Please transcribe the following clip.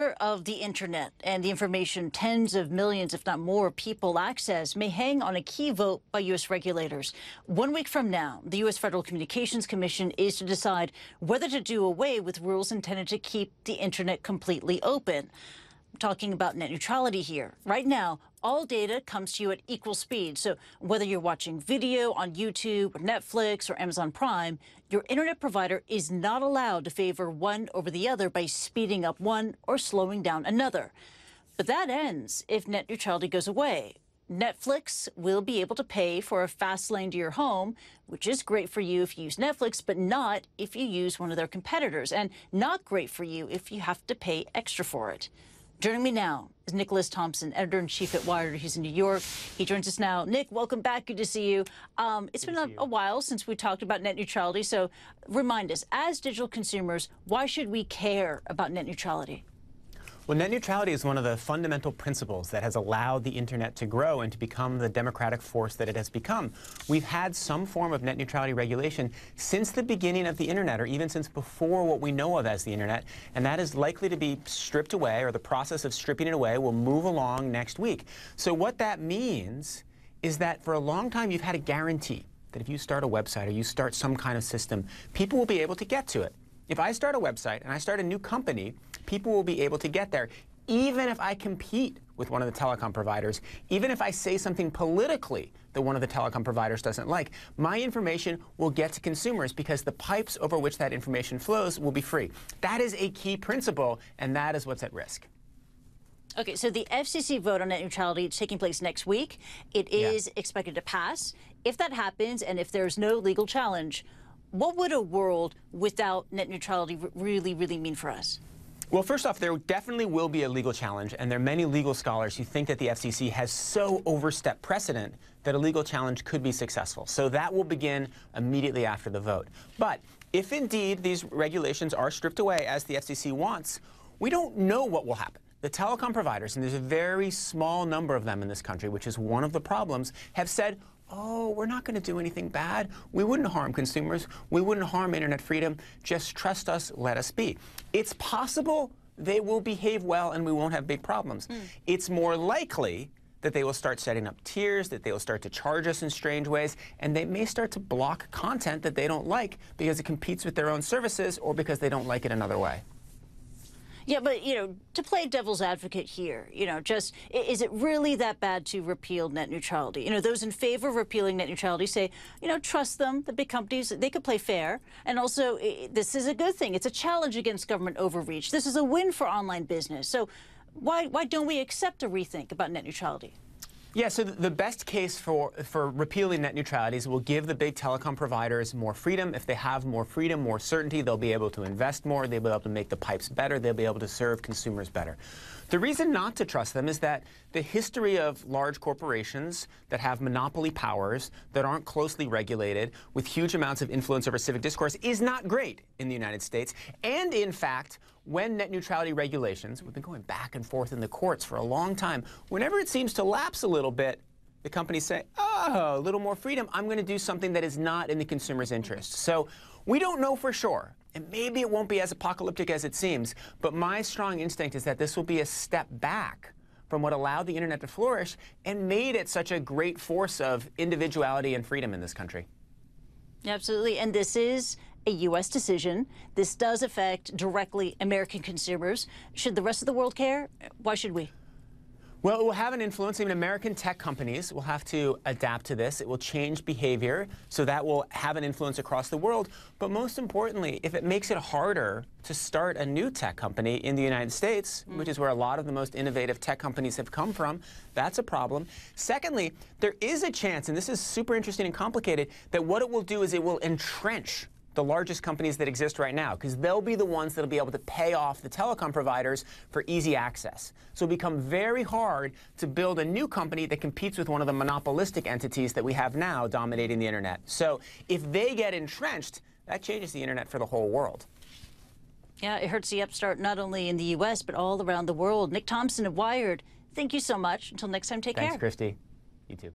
future of the internet and the information tens of millions, if not more, people access may hang on a key vote by U.S. regulators. 1 week from now, the U.S. Federal Communications Commission is to decide whether to do away with rules intended to keep the internet completely open. I'm talking about net neutrality here. Right now, all data comes to you at equal speed. So whether you're watching video on YouTube or Netflix or Amazon Prime, your internet provider is not allowed to favor one over the other by speeding up one or slowing down another. But that ends if net neutrality goes away. Netflix will be able to pay for a fast lane to your home, which is great for you if you use Netflix, but not if you use one of their competitors, and not great for you if you have to pay extra for it. Joining me now is Nicholas Thompson, editor-in-chief at Wired. He's in New York. He joins us now. Nick, welcome back. Good to see you. It's been a while since we talked about net neutrality, so remind us, as digital consumers, why should we care about net neutrality? Well, net neutrality is one of the fundamental principles that has allowed the internet to grow and to become the democratic force that it has become. We've had some form of net neutrality regulation since the beginning of the internet, or even since before what we know of as the internet, and that is likely to be stripped away, or the process of stripping it away will move along next week. So what that means is that for a long time you've had a guarantee that if you start a website or you start some kind of system, people will be able to get to it. If I start a website and I start a new company, people will be able to get there, even if I compete with one of the telecom providers, even if I say something politically that one of the telecom providers doesn't like. My information will get to consumers because the pipes over which that information flows will be free. That is a key principle, and that is what's at risk. Okay, so the FCC vote on net neutrality is taking place next week. It is expected to pass. If that happens, and if there's no legal challenge, what would a world without net neutrality really mean for us? Well, first off, there definitely will be a legal challenge, and there are many legal scholars who think that the FCC has so overstepped precedent that a legal challenge could be successful. So that will begin immediately after the vote. But if indeed these regulations are stripped away, as the FCC wants, we don't know what will happen. The telecom providers, and there's a very small number of them in this country, which is one of the problems, have said, oh, we're not going to do anything bad. We wouldn't harm consumers. We wouldn't harm internet freedom. Just trust us. Let us be. It's possible they will behave well and we won't have big problems. It's more likely that they will start setting up tiers, that they will start to charge us in strange ways, and they may start to block content that they don't like because it competes with their own services or because they don't like it another way. Yeah, but, to play devil's advocate here, just, is it really that bad to repeal net neutrality? Those in favor of repealing net neutrality say, trust them, the big companies, they could play fair. And also, this is a good thing. It's a challenge against government overreach. This is a win for online business. So why don't we accept a rethink about net neutrality? Yeah, so the best case for repealing net neutrality is we'll give the big telecom providers more freedom. If they have more freedom, more certainty, they'll be able to invest more, they'll be able to make the pipes better, they'll be able to serve consumers better. The reason not to trust them is that the history of large corporations that have monopoly powers, that aren't closely regulated, with huge amounts of influence over civic discourse, is not great in the United States. And in fact, when net neutrality regulations, we've been going back and forth in the courts for a long time, whenever it seems to lapse a little bit, the companies say, oh, a little more freedom, I'm going to do something that is not in the consumer's interest. So we don't know for sure, and maybe it won't be as apocalyptic as it seems, but my strong instinct is that this will be a step back from what allowed the internet to flourish and made it such a great force of individuality and freedom in this country. Absolutely, and this is a U.S. decision. This does affect directly American consumers. Should the rest of the world care? Why should we? Well, it will have an influence. Even American tech companies will have to adapt to this. It will change behavior, so that will have an influence across the world. But most importantly, if it makes it harder to start a new tech company in the United States, which is where a lot of the most innovative tech companies have come from, that's a problem. Secondly, there is a chance, and this is super interesting and complicated, that what it will do is it will entrench the largest companies that exist right now, because they'll be the ones that will be able to pay off the telecom providers for easy access. So it'll become very hard to build a new company that competes with one of the monopolistic entities that we have now dominating the internet. So if they get entrenched, that changes the internet for the whole world. Yeah, it hurts the upstart not only in the U.S., but all around the world. Nick Thompson of Wired, thank you so much. Until next time, take care. Thanks, Kristie. You too.